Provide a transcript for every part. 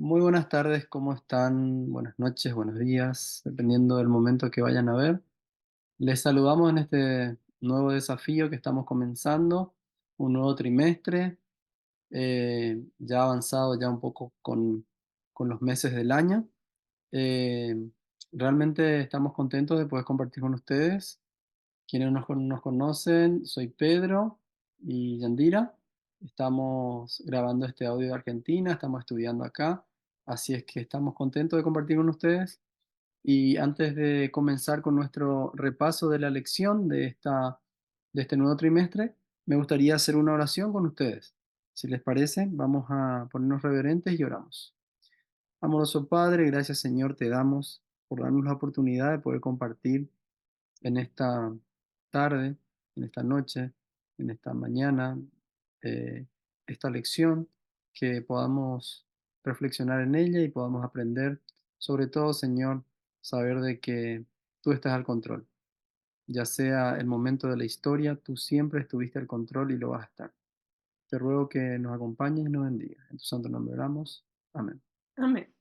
Muy buenas tardes, ¿cómo están? Buenas noches, buenos días, dependiendo del momento que vayan a ver. Les saludamos en este nuevo desafío que estamos comenzando, un nuevo trimestre, ya avanzado ya un poco con los meses del año. Eh, Realmente estamos contentos de poder compartir con ustedes. Quienes nos conocen, soy Pedro y Yandira. Estamos grabando este audio de Argentina, estamos estudiando acá, así es que estamos contentos de compartir con ustedes. Y antes de comenzar con nuestro repaso de la lección de este nuevo trimestre, me gustaría hacer una oración con ustedes. Si les parece, vamos a ponernos reverentes y oramos. Amoroso Padre, gracias Señor te damos por darnos la oportunidad de poder compartir en esta tarde, en esta noche, en esta mañana, eh, esta lección, que podamos reflexionar en ella y podamos aprender, sobre todo, Señor, saber de que tú estás al control. Ya sea el momento de la historia, tú siempre estuviste al control y lo vas a estar. Te ruego que nos acompañes y nos bendigas. En tu santo nombre oramos. Amén. Amén.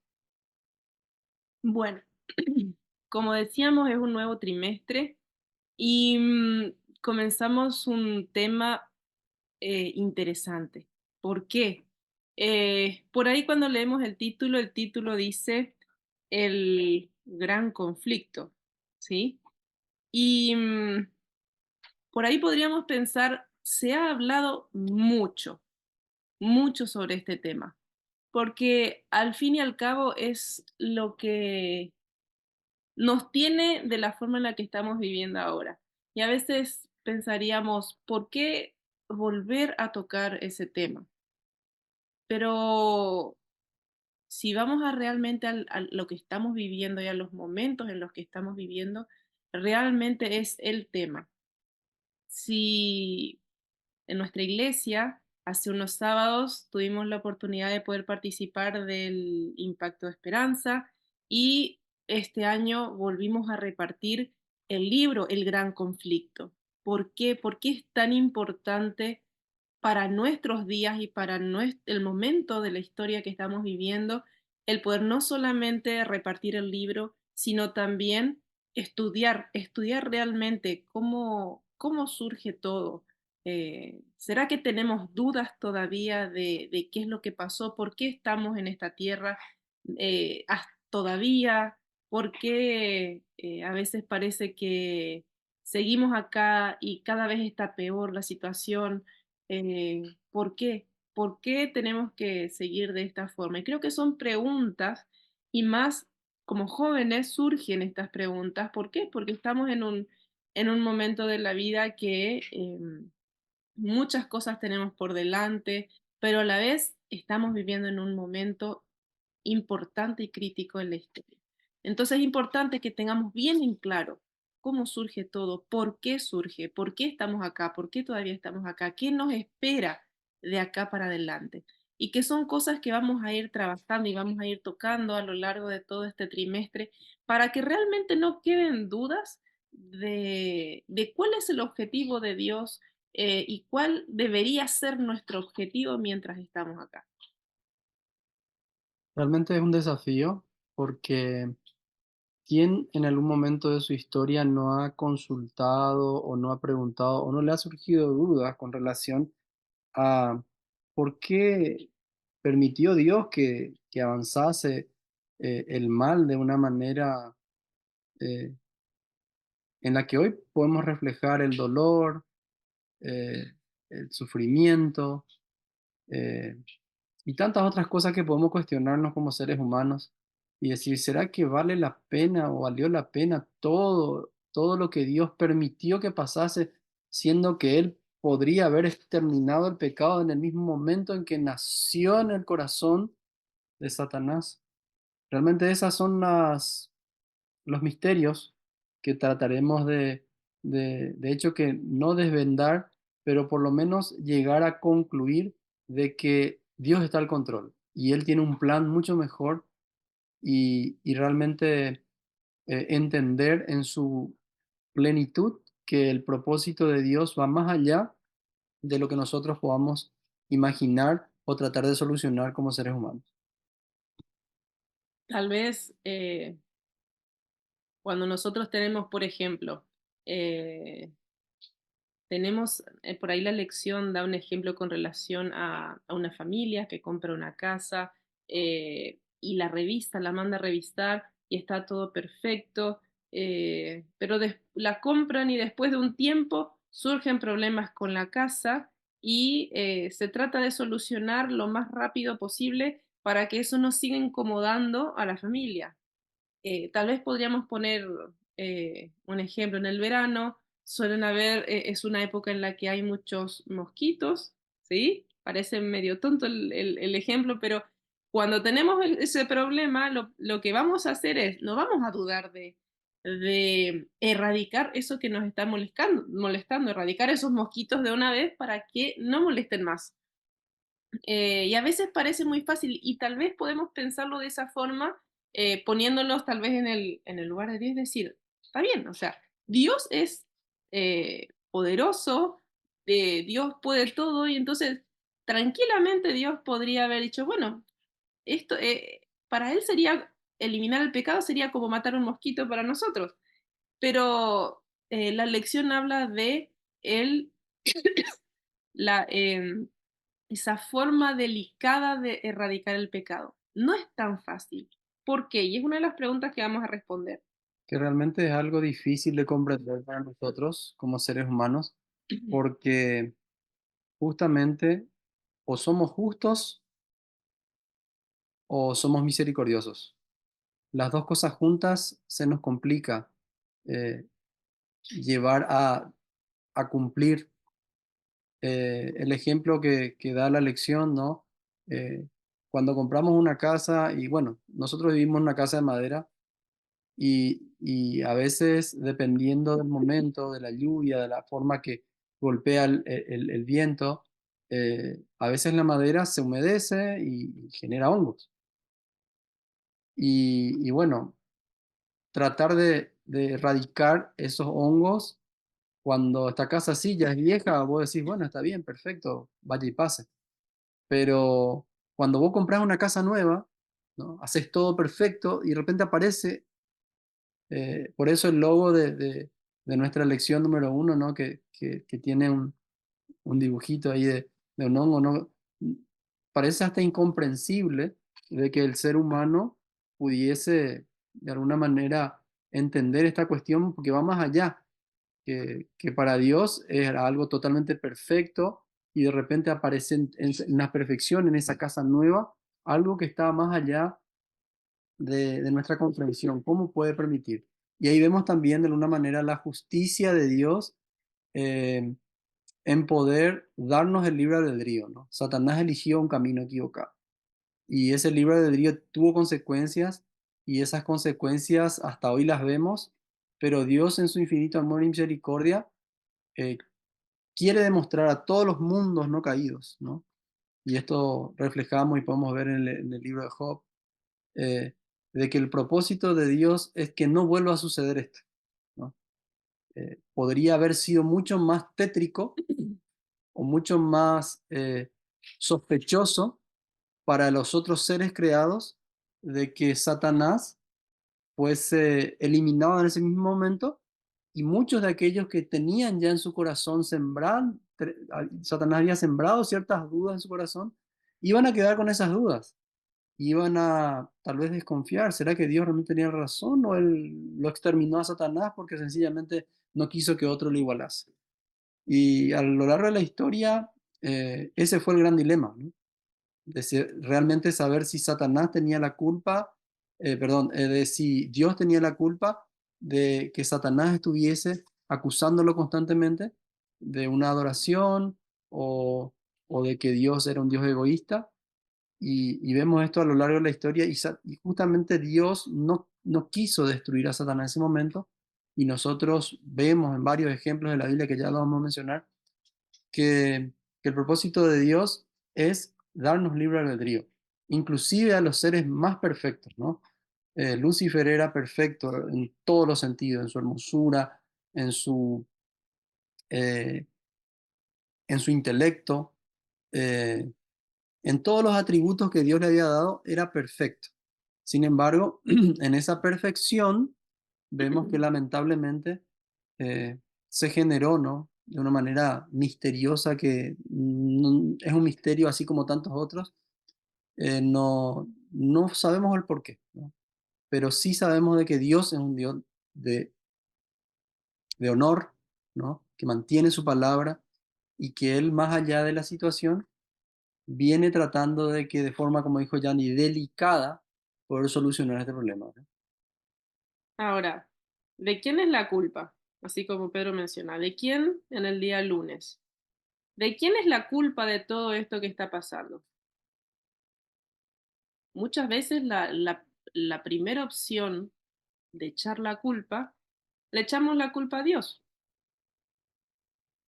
Bueno, como decíamos, es un nuevo trimestre y comenzamos un tema interesante. ¿Por qué? Por ahí cuando leemos el título dice el gran conflicto, ¿sí? Y por ahí podríamos pensar, se ha hablado mucho, mucho sobre este tema, porque al fin y al cabo es lo que nos tiene de la forma en la que estamos viviendo ahora. Y a veces pensaríamos, ¿por qué volver a tocar ese tema? Pero si vamos a realmente a lo que estamos viviendo y a los momentos en los que estamos viviendo, realmente es el tema. Si en nuestra iglesia, hace unos sábados tuvimos la oportunidad de poder participar del Impacto de Esperanza y este año volvimos a repartir el libro El Gran Conflicto. ¿Por qué? ¿Por qué es tan importante para nuestros días y para el momento de la historia que estamos viviendo el poder no solamente repartir el libro, sino también estudiar realmente cómo surge todo? ¿Será que tenemos dudas todavía de qué es lo que pasó? ¿Por qué estamos en esta tierra todavía? ¿Por qué a veces parece que seguimos acá y cada vez está peor la situación? ¿Por qué? ¿Por qué tenemos que seguir de esta forma? Y creo que son preguntas y más como jóvenes surgen estas preguntas. ¿Por qué? Porque estamos en un momento de la vida que muchas cosas tenemos por delante, pero a la vez estamos viviendo en un momento importante y crítico en la historia. Entonces es importante que tengamos bien en claro cómo surge todo, por qué surge, por qué estamos acá, por qué todavía estamos acá, qué nos espera de acá para adelante. Y que son cosas que vamos a ir trabajando y vamos a ir tocando a lo largo de todo este trimestre para que realmente no queden dudas de cuál es el objetivo de Dios y cuál debería ser nuestro objetivo mientras estamos acá. Realmente es un desafío porque ¿quién en algún momento de su historia no ha consultado o no ha preguntado o no le ha surgido dudas con relación a por qué permitió Dios que avanzase el mal de una manera eh, en la que hoy podemos reflejar el dolor, eh, el sufrimiento eh, y tantas otras cosas que podemos cuestionarnos como seres humanos y decir, ¿será que vale la pena o valió la pena todo lo que Dios permitió que pasase, siendo que Él podría haber exterminado el pecado en el mismo momento en que nació en el corazón de Satanás? Realmente esas son los misterios que trataremos de hecho, que no desvendar, pero por lo menos llegar a concluir de que Dios está al control y Él tiene un plan mucho mejor y realmente entender en su plenitud que el propósito de Dios va más allá de lo que nosotros podamos imaginar o tratar de solucionar como seres humanos. Tal vez cuando nosotros tenemos, por ejemplo, eh, tenemos por ahí la lección da un ejemplo con relación a una familia que compra una casa y la revista, la manda a revistar y está todo perfecto, pero la compran y después de un tiempo surgen problemas con la casa y se trata de solucionar lo más rápido posible para que eso no siga incomodando a la familia. Tal vez podríamos poner un ejemplo, en el verano suelen haber, es una época en la que hay muchos mosquitos, ¿sí? Parece medio tonto el ejemplo, pero cuando tenemos ese problema, lo que vamos a hacer es, no vamos a dudar de erradicar eso que nos está molestando, erradicar esos mosquitos de una vez para que no molesten más. Y a veces parece muy fácil y tal vez podemos pensarlo de esa forma, poniéndolos tal vez en el lugar de Dios, y decir, está bien, o sea, Dios es poderoso, Dios puede todo y entonces tranquilamente Dios podría haber dicho, bueno, esto para Él sería eliminar el pecado, sería como matar un mosquito para nosotros, pero la lección habla de Él, la, esa forma delicada de erradicar el pecado. No es tan fácil. ¿Por qué? Y es una de las preguntas que vamos a responder. Que realmente es algo difícil de comprender para nosotros como seres humanos, porque justamente o somos justos o somos misericordiosos. Las dos cosas juntas se nos complica eh, llevar a cumplir el ejemplo que da la lección, ¿no? Eh, Cuando compramos una casa, y bueno, nosotros vivimos en una casa de madera, y a veces, dependiendo del momento, de la lluvia, de la forma que golpea el viento, a veces la madera se humedece y genera hongos. Y bueno, tratar de erradicar esos hongos cuando esta casa sí ya es vieja, vos decís, bueno, está bien, perfecto, vaya y pase. Pero cuando vos comprás una casa nueva, ¿no? Haces todo perfecto y de repente aparece, por eso el logo de nuestra lección número uno, ¿no? Que tiene un dibujito ahí de un hongo, ¿no? Parece hasta incomprensible de que el ser humano pudiese de alguna manera entender esta cuestión porque va más allá, que para Dios era algo totalmente perfecto y de repente aparece en la perfección en esa casa nueva, algo que está más allá de nuestra comprensión. ¿Cómo puede permitir? Y ahí vemos también de alguna manera la justicia de Dios eh, en poder darnos el libre albedrío, ¿no? Satanás eligió un camino equivocado y ese libre albedrío tuvo consecuencias y esas consecuencias hasta hoy las vemos, pero Dios en su infinito amor y misericordia eh, quiere demostrar a todos los mundos no caídos, ¿no? Y esto reflejamos y podemos ver en el libro de Job, eh, de que el propósito de Dios es que no vuelva a suceder esto, ¿no? Podría haber sido mucho más tétrico o mucho más sospechoso para los otros seres creados de que Satanás fuese eliminado en ese mismo momento y muchos de aquellos que tenían ya en su corazón Satanás había sembrado ciertas dudas en su corazón, iban a quedar con esas dudas, iban a tal vez desconfiar, ¿será que Dios realmente tenía razón o él lo exterminó a Satanás porque sencillamente no quiso que otro le igualase? Y a lo largo de la historia, ese fue el gran dilema, ¿no? Realmente saber si Satanás tenía la culpa, perdón, de si Dios tenía la culpa de que Satanás estuviese acusándolo constantemente de una adoración o de que Dios era un Dios egoísta. Y vemos esto a lo largo de la historia y justamente Dios no quiso destruir a Satanás en ese momento y nosotros vemos en varios ejemplos de la Biblia que ya lo vamos a mencionar que el propósito de Dios es darnos libre albedrío, inclusive a los seres más perfectos, ¿no? Lucifer era perfecto en todos los sentidos, en su hermosura, en su, eh, en su intelecto, eh, en todos los atributos que Dios le había dado, era perfecto. Sin embargo, en esa perfección vemos que lamentablemente eh, se generó, ¿no? De una manera misteriosa que es un misterio así como tantos otros. No sabemos el por qué, ¿no? Pero sí sabemos de que Dios es un Dios de, de honor, ¿no? Que mantiene su palabra y que Él, más allá de la situación, viene tratando de que de forma, como dijo Yanni, delicada, poder solucionar este problema, ¿no? Ahora, ¿de quién es la culpa? Así como Pedro menciona, ¿de quién en el día lunes? ¿De quién es la culpa de todo esto que está pasando? Muchas veces la primera opción de echar la culpa, le echamos la culpa a Dios,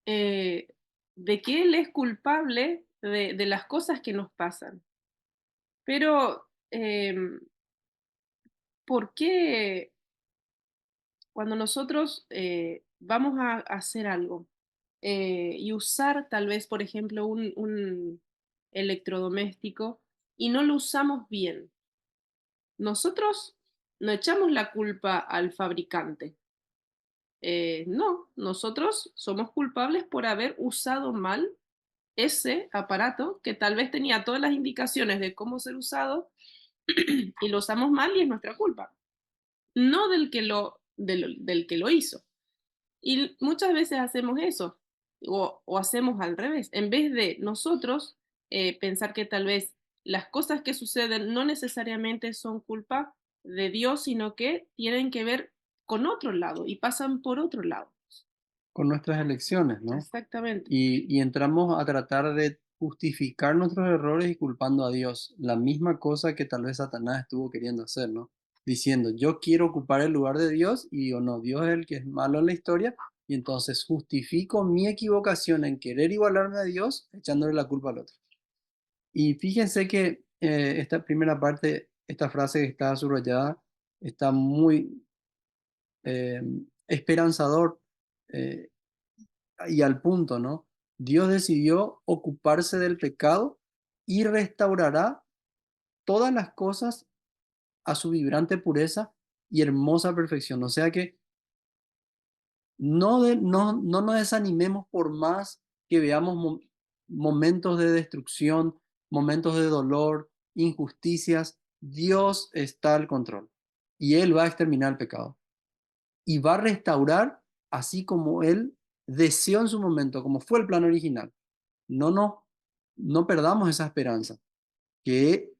eh, de que Él es culpable de las cosas que nos pasan. Pero, ¿por qué cuando nosotros vamos a hacer algo y usar tal vez, por ejemplo, un electrodoméstico y no lo usamos bien? Nosotros no echamos la culpa al fabricante. No, nosotros somos culpables por haber usado mal ese aparato que tal vez tenía todas las indicaciones de cómo ser usado y lo usamos mal y es nuestra culpa, no del que lo hizo. Y muchas veces hacemos eso, o hacemos al revés. En vez de nosotros pensar que tal vez las cosas que suceden no necesariamente son culpa de Dios, sino que tienen que ver con otro lado y pasan por otro lado. Con nuestras elecciones, ¿no? Exactamente. Y entramos a tratar de justificar nuestros errores y culpando a Dios, la misma cosa que tal vez Satanás estuvo queriendo hacer, ¿no? Diciendo, yo quiero ocupar el lugar de Dios y digo, no, Dios es el que es malo en la historia y entonces justifico mi equivocación en querer igualarme a Dios echándole la culpa al otro. Y fíjense que esta primera parte, esta frase que está subrayada, está muy eh, esperanzador eh, y al punto, ¿no? Dios decidió ocuparse del pecado y restaurará todas las cosas a su vibrante pureza y hermosa perfección. O sea que no nos desanimemos por más que veamos momentos de destrucción, momentos de dolor, injusticias. Dios está al control y Él va a exterminar el pecado y va a restaurar así como Él deseó en su momento, como fue el plan original. No, no perdamos esa esperanza, que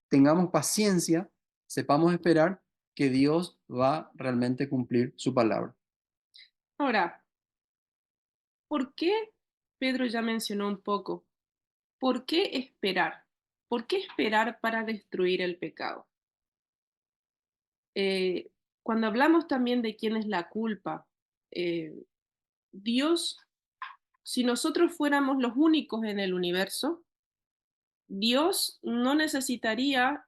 tengamos paciencia, sepamos esperar que Dios va realmente a cumplir su palabra. Ahora, ¿por qué Pedro ya mencionó un poco? ¿Por qué esperar? ¿Por qué esperar para destruir el pecado? Eh, Cuando hablamos también de quién es la culpa, eh, Dios, si nosotros fuéramos los únicos en el universo, Dios no necesitaría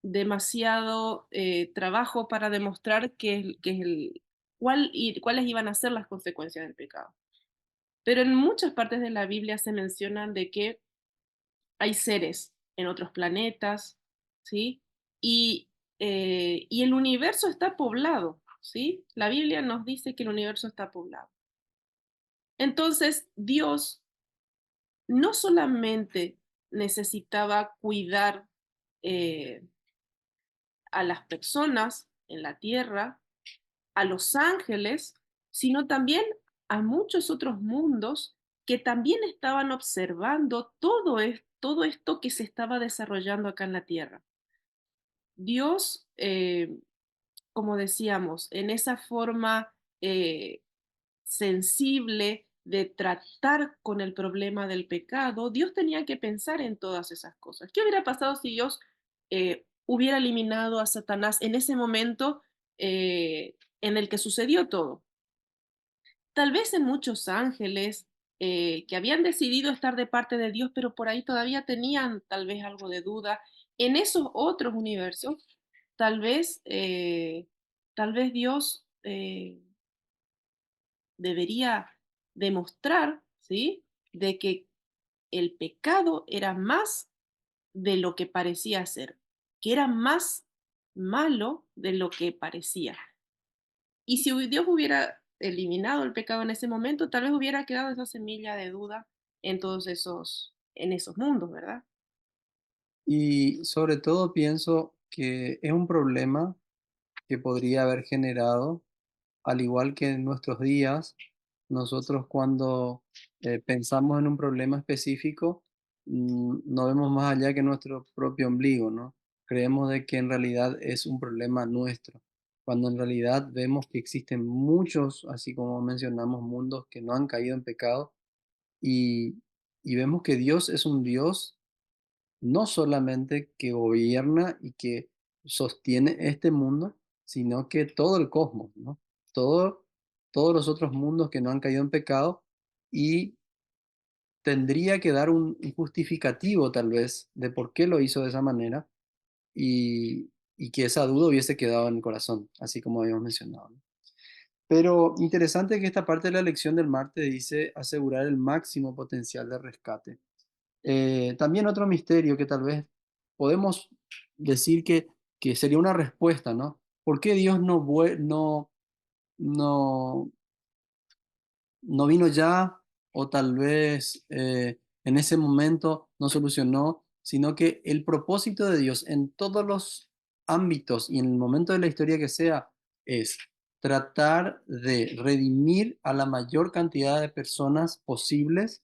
demasiado trabajo para demostrar cuáles iban a ser las consecuencias del pecado. Pero en muchas partes de la Biblia se mencionan de que hay seres en otros planetas, ¿sí? Y el universo está poblado, ¿sí? La Biblia nos dice que el universo está poblado. Entonces, Dios no solamente necesitaba cuidar eh, a las personas en la tierra, a los ángeles, sino también a muchos otros mundos que también estaban observando todo esto que se estaba desarrollando acá en la tierra. Dios, como decíamos, en esa forma sensible de tratar con el problema del pecado, Dios tenía que pensar en todas esas cosas. ¿Qué hubiera pasado si Dios hubiera eliminado a Satanás en ese momento en el que sucedió todo? Tal vez en muchos ángeles que habían decidido estar de parte de Dios, pero por ahí todavía tenían tal vez algo de duda. En esos otros universos, tal vez Dios debería demostrar, ¿sí? De que el pecado era más de lo que parecía ser, que era más malo de lo que parecía. Y si Dios hubiera eliminado el pecado en ese momento, tal vez hubiera quedado esa semilla de duda en todos en esos mundos, ¿verdad? Y sobre todo pienso que es un problema que podría haber generado, al igual que en nuestros días, nosotros cuando pensamos en un problema específico, no vemos más allá que nuestro propio ombligo, ¿no? Creemos de que en realidad es un problema nuestro, cuando en realidad vemos que existen muchos, así como mencionamos, mundos que no han caído en pecado y, y vemos que Dios es un Dios no solamente que gobierna y que sostiene este mundo, sino que todo el cosmos, ¿no? Todo, todos los otros mundos que no han caído en pecado y tendría que dar un justificativo tal vez de por qué lo hizo de esa manera y que esa duda hubiese quedado en el corazón, así como habíamos mencionado, ¿no? Pero interesante que esta parte de la lección del martes dice asegurar el máximo potencial de rescate. También otro misterio que tal vez podemos decir que sería una respuesta, ¿no? ¿Por qué Dios no, no vino ya o tal vez en ese momento no solucionó, sino que el propósito de Dios en todos los ámbitos y en el momento de la historia que sea es tratar de redimir a la mayor cantidad de personas posibles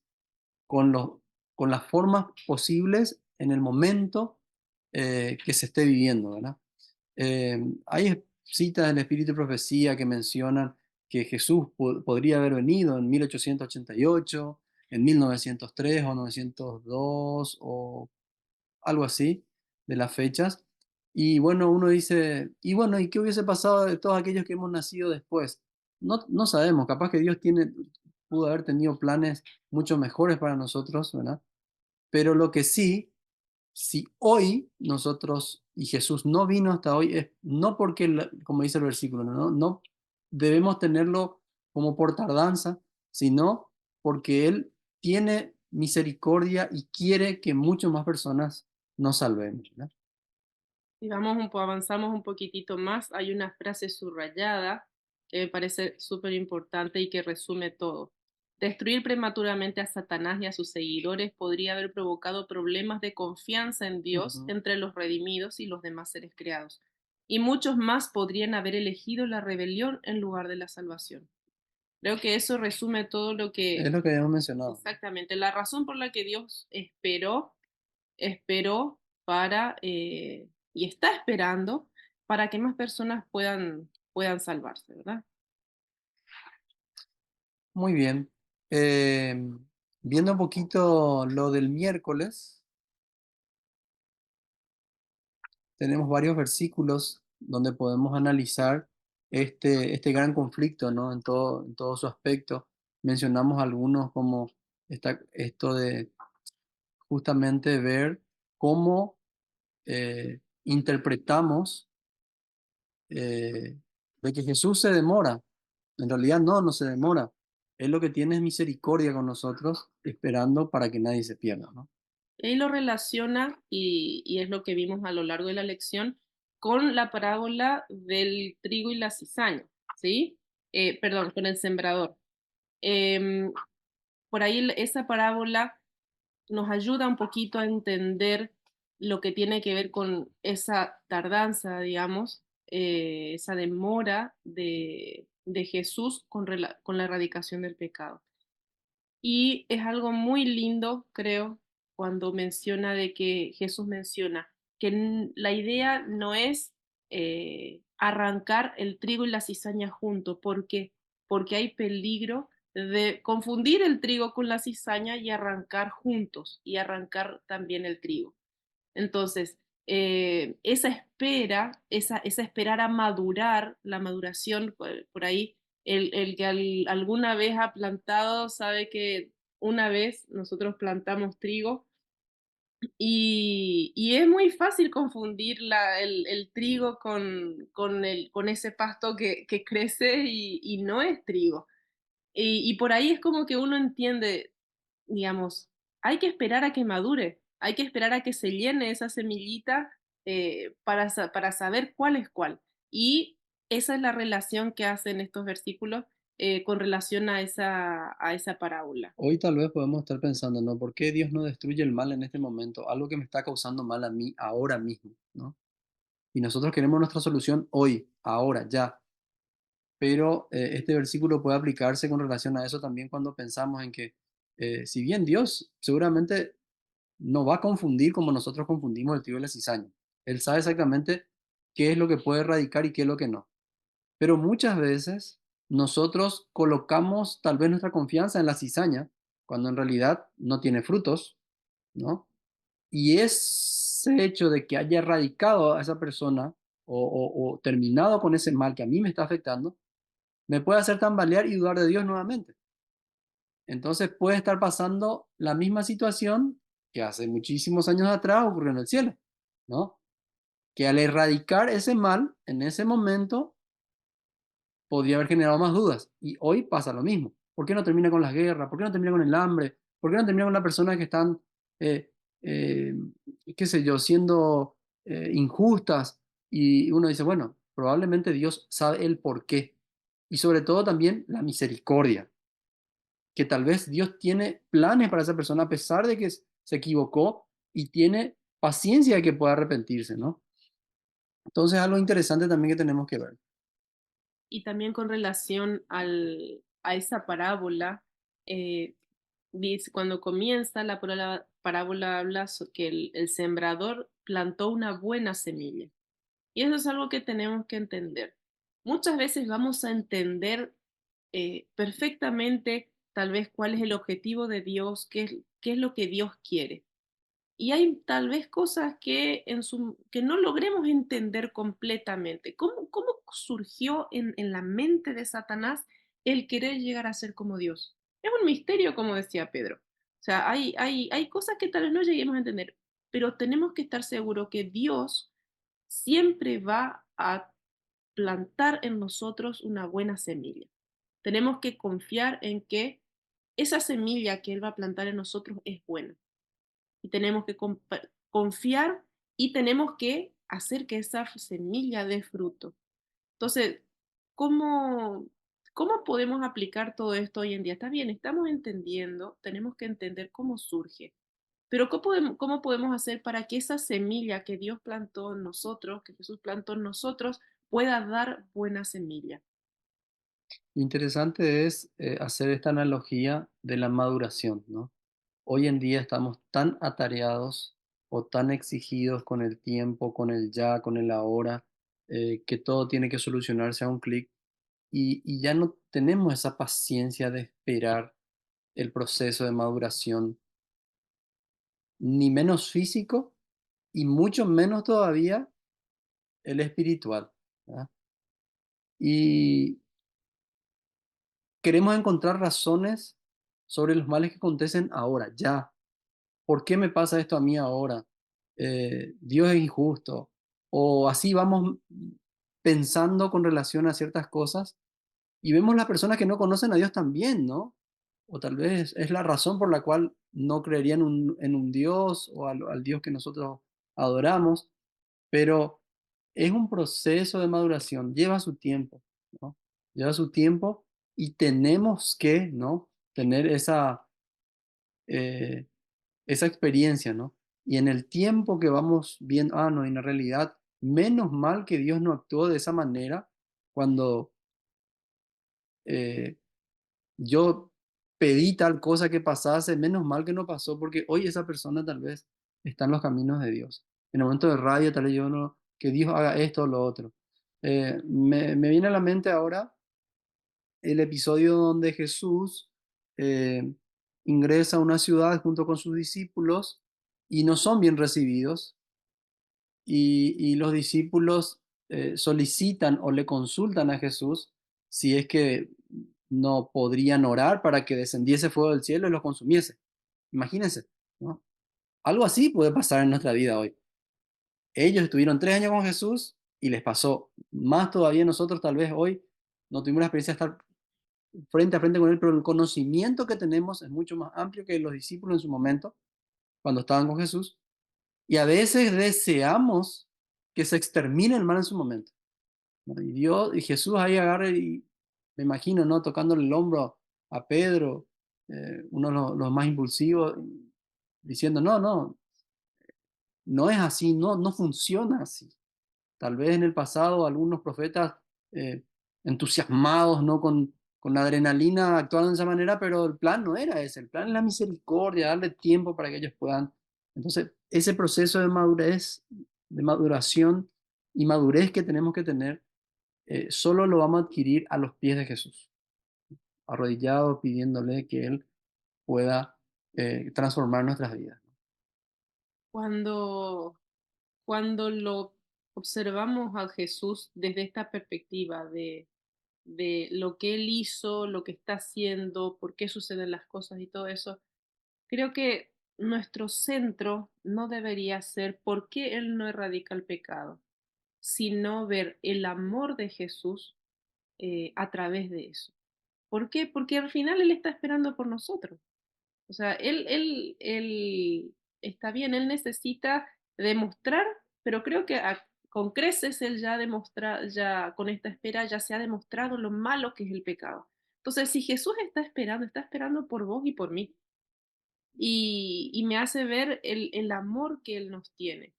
con, los, con las formas posibles en el momento que se esté viviendo, ¿verdad? Hay citas del Espíritu y Profecía que mencionan que Jesús podría haber venido en 1888, en 1903 o 902 o algo así de las fechas. Y bueno, uno dice, y bueno, ¿y qué hubiese pasado de todos aquellos que hemos nacido después? No, no sabemos, capaz que pudo haber tenido planes mucho mejores para nosotros, ¿verdad? Pero lo que sí, si hoy nosotros y Jesús no vino hasta hoy, es no porque, como dice el versículo, no debemos tenerlo como por tardanza, sino porque Él tiene misericordia y quiere que muchas más personas nos salvemos, ¿verdad? Si vamos avanzamos un poquitito más, hay una frase subrayada que me parece súper importante y que resume todo. Destruir prematuramente a Satanás y a sus seguidores podría haber provocado problemas de confianza en Dios Ujú. entre los redimidos y los demás seres creados. Y muchos más podrían haber elegido la rebelión en lugar de la salvación. Creo que eso resume todo lo Es que lo que habíamos mencionado. exactamente, la razón por la que Dios esperó para, y está esperando para que más personas puedan salvarse, ¿verdad? Muy bien. Viendo un poquito lo del miércoles, tenemos varios versículos donde podemos analizar este gran conflicto, ¿no? En todo su aspecto. Mencionamos algunos como esto de justamente ver cómo interpretamos de que Jesús se demora. En realidad no se demora. Él lo que tiene es misericordia con nosotros, esperando para que nadie se pierda, ¿no? Él lo relaciona, y es lo que vimos a lo largo de la lección, con la parábola del trigo y la cizaña, ¿sí? Perdón, con el sembrador. Em, por ahí esa parábola nos ayuda un poquito a entender lo que tiene que ver con esa tardanza, digamos, esa demora de Jesús con la erradicación del pecado. Y es algo muy lindo, creo, cuando menciona de que Jesús menciona que la idea no es arrancar el trigo y la cizaña juntos. ¿Por qué? Porque hay peligro de confundir el trigo con la cizaña y arrancar juntos y arrancar también el trigo. Entonces, esa espera, esa esperar a madurar, la maduración, por ahí, el que alguna vez ha plantado sabe que una vez nosotros plantamos trigo y es muy fácil confundir el trigo con ese pasto que crece y no es trigo. Y por ahí es como que uno entiende, digamos, hay que esperar a que madure, hay que esperar a que se llene esa semillita, para para saber cuál es cuál. Y esa es la relación que hacen estos versículos, con relación a esa parábola. Hoy tal vez podemos estar pensando, ¿no? ¿Por qué Dios no destruye el mal en este momento? Algo que me está causando mal a mí ahora mismo, ¿no? Y nosotros queremos nuestra solución hoy, ahora, ya. Pero este versículo puede aplicarse con relación a eso también cuando pensamos en que, si bien Dios seguramente no va a confundir como nosotros confundimos el trigo y la cizaña. Él sabe exactamente qué es lo que puede erradicar y qué es lo que no. Pero muchas veces nosotros colocamos tal vez nuestra confianza en la cizaña cuando en realidad no tiene frutos, ¿no? Y ese hecho de que haya erradicado a esa persona o terminado con ese mal que a mí me está afectando, me puede hacer tambalear y dudar de Dios nuevamente. Entonces puede estar pasando la misma situación que hace muchísimos años atrás ocurrió en el cielo, ¿no? Que al erradicar ese mal en ese momento podría haber generado más dudas. Y hoy pasa lo mismo. ¿Por qué no termina con las guerras? ¿Por qué no termina con el hambre? ¿Por qué no termina con las personas que están, eh, eh, qué sé yo, siendo injustas? Y uno dice, bueno, probablemente Dios sabe el por qué. Y sobre todo también la misericordia, que tal vez Dios tiene planes para esa persona a pesar de que se equivocó y tiene paciencia de que pueda arrepentirse, ¿no? Entonces, algo interesante también que tenemos que ver. Y también con relación a esa parábola, eh, dice, cuando comienza la parábola habla que el sembrador plantó una buena semilla. Y eso es algo que tenemos que entender. Muchas veces vamos a entender, perfectamente tal vez cuál es el objetivo de Dios, qué es lo que Dios quiere. Y hay tal vez cosas que, que no logremos entender completamente. ¿Cómo surgió en la mente de Satanás el querer llegar a ser como Dios? Es un misterio, como decía Pedro. O sea, hay cosas que tal vez no lleguemos a entender, pero tenemos que estar seguros que Dios siempre va a plantar en nosotros una buena semilla. Tenemos que confiar en que esa semilla que Él va a plantar en nosotros es buena y tenemos que confiar y tenemos que hacer que esa semilla dé fruto. Entonces, ¿cómo, ¿cómo podemos aplicar todo esto hoy en día? Está bien, estamos entendiendo, tenemos que entender cómo surge, pero cómo podemos hacer para que esa semilla que Dios plantó en nosotros, que Jesús plantó en nosotros, pueda dar buena semilla? Interesante es hacer esta analogía de la maduración, ¿no? Hoy en día estamos tan atareados o tan exigidos con el tiempo, con el ya, con el ahora, que todo tiene que solucionarse a un clic y ya no tenemos esa paciencia de esperar el proceso de maduración, ni menos físico y mucho menos todavía el espiritual, ¿verdad? Y queremos encontrar razones sobre los males que acontecen ahora, ya. ¿Por qué me pasa esto a mí ahora? Dios es injusto. O así vamos pensando con relación a ciertas cosas y vemos las personas que no conocen a Dios también, ¿no? O tal vez es la razón por la cual no creerían en un Dios o al Dios que nosotros adoramos, pero es un proceso de maduración, lleva su tiempo, ¿no? Lleva su tiempo y tenemos que, ¿no? Tener eh, esa experiencia, ¿no? Y en el tiempo que vamos viendo, no, en la realidad, menos mal que Dios no actuó de esa manera cuando eh, yo pedí tal cosa que pasase, menos mal que no pasó, porque hoy esa persona tal vez está en los caminos de Dios. En el momento de rabia, tal vez yo no, que Dios haga esto o lo otro. Me viene a la mente ahora el episodio donde Jesús eh, ingresa a una ciudad junto con sus discípulos y no son bien recibidos y los discípulos solicitan o le consultan a Jesús si es que no podrían orar para que descendiese fuego del cielo y los consumiese. Imagínense, ¿no? Algo así puede pasar en nuestra vida hoy. Ellos estuvieron 3 años con Jesús y les pasó. Más todavía nosotros tal vez hoy no tuvimos la experiencia de estar frente a frente con Él, pero el conocimiento que tenemos es mucho más amplio que los discípulos en su momento. cuando estaban con Jesús, y a veces deseamos que se extermine el mal en su momento, ¿no? Y Dios y Jesús ahí agarra y me imagino, ¿no? Tocándole el hombro a Pedro, uno de los más impulsivos, diciendo, no, no, no es así, no, no funciona así. Tal vez en el pasado algunos profetas eh, entusiasmados, ¿no? Con la adrenalina actuaron de esa manera, pero el plan no era ese, el plan es la misericordia, darle tiempo para que ellos puedan. Entonces, ese proceso de madurez, de maduración y madurez que tenemos que tener, solo lo vamos a adquirir a los pies de Jesús, arrodillados, pidiéndole que Él pueda transformar nuestras vidas. Cuando Cuando lo observamos a Jesús desde esta perspectiva de lo que Él hizo, lo que está haciendo, por qué suceden las cosas y todo eso, creo que nuestro centro no debería ser por qué Él no erradica el pecado, sino ver el amor de Jesús a través de eso. ¿Por qué? Porque al final Él está esperando por nosotros. O sea, él está bien, él necesita demostrar, pero creo que con creces él ya demuestra, ya con esta espera ya se ha demostrado lo malo que es el pecado. Entonces, si Jesús está esperando por vos y por mí. Y me hace ver el amor que Él nos tiene,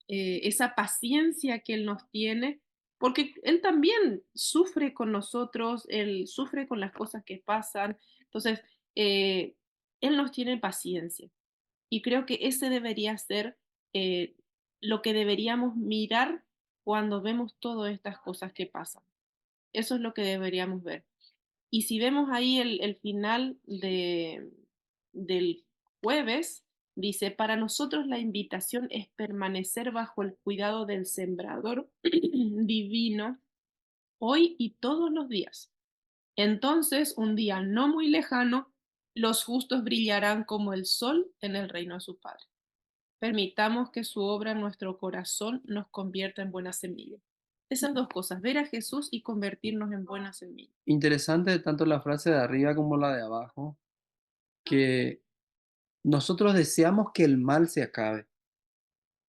esa paciencia que Él nos tiene, porque Él también sufre con nosotros, Él sufre con las cosas que pasan. Entonces, eh, Él nos tiene paciencia. Y creo que ese debería ser eh, lo que deberíamos mirar cuando vemos todas estas cosas que pasan. Eso es lo que deberíamos ver. Y si vemos ahí el final del jueves, dice, para nosotros la invitación es permanecer bajo el cuidado del sembrador divino hoy y todos los días. Entonces, un día no muy lejano, los justos brillarán como el sol en el reino de su Padre. Permitamos que su obra en nuestro corazón nos convierta en buena semilla. Esas dos cosas, ver a Jesús y convertirnos en buena semilla. Interesante tanto la frase de arriba como la de abajo, que nosotros deseamos que el mal se acabe,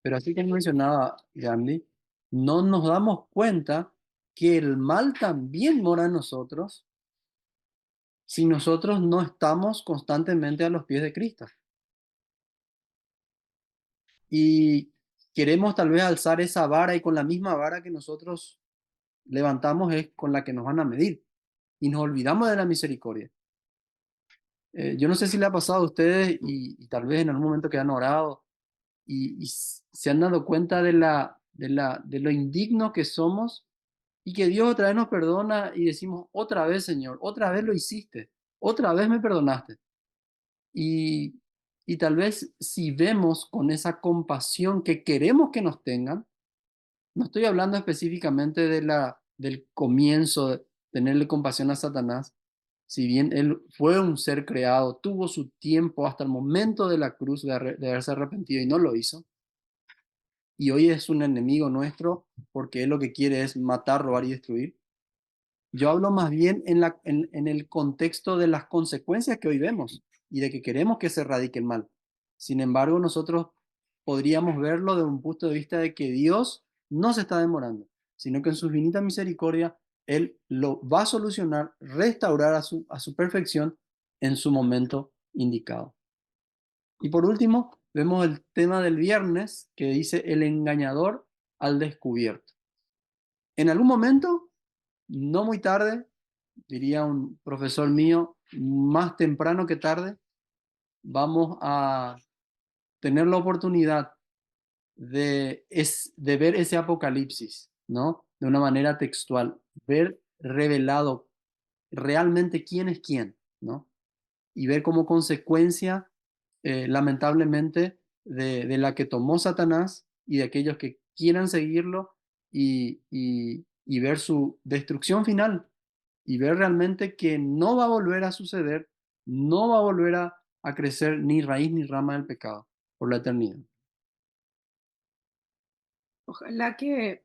pero así como mencionaba Gandhi, no nos damos cuenta que el mal también mora en nosotros si nosotros no estamos constantemente a los pies de Cristo. Y queremos tal vez alzar esa vara y con la misma vara que nosotros levantamos es con la que nos van a medir. Y nos olvidamos de la misericordia. Yo no sé si le ha pasado a ustedes y tal vez en algún momento que han orado y se han dado cuenta de lo indigno que somos y que Dios otra vez nos perdona y decimos, otra vez, Señor, otra vez lo hiciste, otra vez me perdonaste. Y, y tal vez si vemos con esa compasión que queremos que nos tengan, no estoy hablando específicamente del comienzo de tenerle compasión a Satanás, si bien él fue un ser creado, tuvo su tiempo hasta el momento de la cruz de haberse arrepentido y no lo hizo, y hoy es un enemigo nuestro porque él lo que quiere es matar, robar y destruir. Yo hablo más bien en el contexto de las consecuencias que hoy vemos y de que queremos que se erradique el mal. Sin embargo, nosotros podríamos verlo de un punto de vista de que Dios no se está demorando, sino que en su infinita misericordia Él lo va a solucionar, restaurar a su perfección en su momento indicado. Y por último, vemos el tema del viernes que dice el engañador al descubierto. En algún momento, no muy tarde, diría un profesor mío, más temprano que tarde, vamos a tener la oportunidad de ver ese apocalipsis, ¿no? De una manera textual, ver revelado realmente quién es quién, ¿no? Y ver como consecuencia, lamentablemente, de la que tomó Satanás y de aquellos que quieran seguirlo y ver su destrucción final y ver realmente que no va a volver a suceder, no va a volver a crecer ni raíz ni rama del pecado por la eternidad. Ojalá que,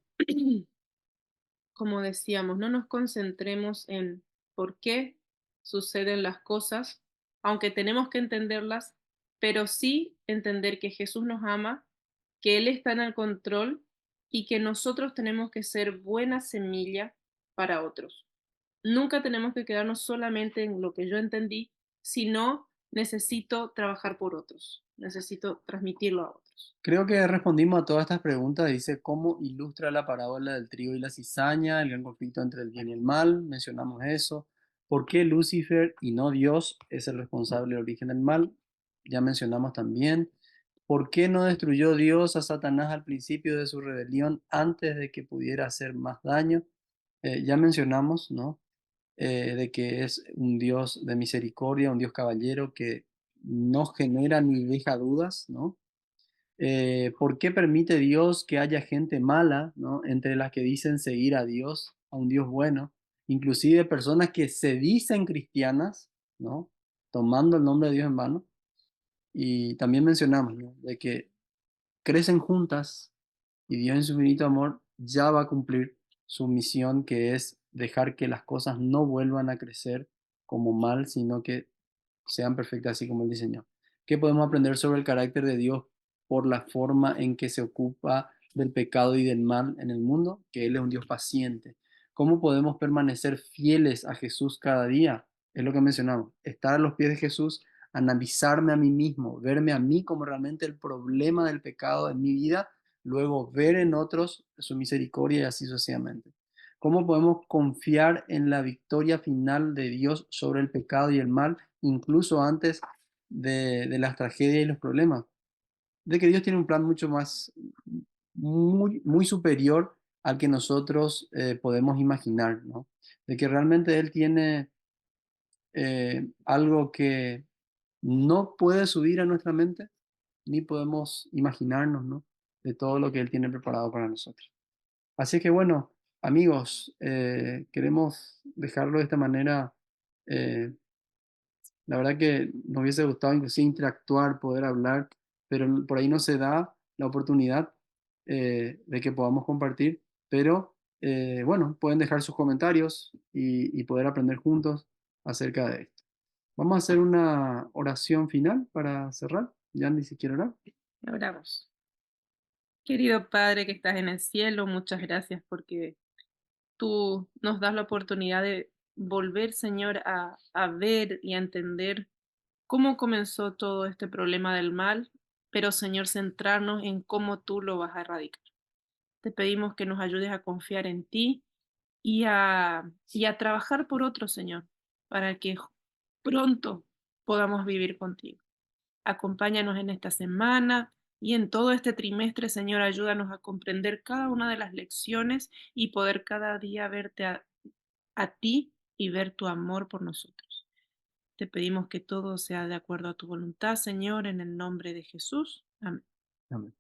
como decíamos, no nos concentremos en por qué suceden las cosas, aunque tenemos que entenderlas, pero sí entender que Jesús nos ama, que Él está en el control y que nosotros tenemos que ser buena semilla para otros. Nunca tenemos que quedarnos solamente en lo que yo entendí, sino necesito trabajar por otros, necesito transmitirlo a otros. Creo que respondimos a todas estas preguntas. Dice, ¿cómo ilustra la parábola del trigo y la cizaña, el gran conflicto entre el bien y el mal? Mencionamos eso. ¿Por qué Lucifer y no Dios es el responsable del origen del mal? Ya mencionamos también. ¿Por qué no destruyó Dios a Satanás al principio de su rebelión antes de que pudiera hacer más daño? Ya mencionamos, ¿no? De que es un Dios de misericordia, un Dios caballero que no genera ni deja dudas, ¿no? ¿Por qué permite Dios que haya gente mala, ¿no? Entre las que dicen seguir a Dios, a un Dios bueno, inclusive personas que se dicen cristianas, ¿no? Tomando el nombre de Dios en vano. Y también mencionamos, ¿no? De que crecen juntas y Dios en su infinito amor ya va a cumplir su misión, que es dejar que las cosas no vuelvan a crecer como mal, sino que sean perfectas así como Él diseñó. ¿Qué podemos aprender sobre el carácter de Dios por la forma en que se ocupa del pecado y del mal en el mundo? Que Él es un Dios paciente. ¿Cómo podemos permanecer fieles a Jesús cada día? Es lo que mencionamos, estar a los pies de Jesús, analizarme a mí mismo, verme a mí como realmente el problema del pecado en mi vida, luego ver en otros su misericordia y así sucesivamente. ¿Cómo podemos confiar en la victoria final de Dios sobre el pecado y el mal, incluso antes de las tragedias y los problemas? De que Dios tiene un plan mucho más, muy superior al que nosotros podemos imaginar, ¿no? De que realmente Él tiene algo que no puede subir a nuestra mente, ni podemos imaginarnos, ¿no? De todo lo que Él tiene preparado para nosotros. Así que bueno, amigos, queremos dejarlo de esta manera. eh, la verdad que nos hubiese gustado inclusive interactuar, poder hablar, pero por ahí no se da la oportunidad de que podamos compartir. Pero bueno, pueden dejar sus comentarios y poder aprender juntos acerca de esto. Vamos a hacer una oración final para cerrar. Ya ni siquiera orar. Oramos. Querido Padre que estás en el cielo, muchas gracias porque tú nos das la oportunidad de volver, Señor, a ver y a entender cómo comenzó todo este problema del mal, pero, Señor, centrarnos en cómo tú lo vas a erradicar. Te pedimos que nos ayudes a confiar en ti y a trabajar por otros, Señor, para que pronto podamos vivir contigo. Acompáñanos en esta semana y en todo este trimestre, Señor, ayúdanos a comprender cada una de las lecciones y poder cada día verte a ti y ver tu amor por nosotros. Te pedimos que todo sea de acuerdo a tu voluntad, Señor, en el nombre de Jesús. Amén. Amén.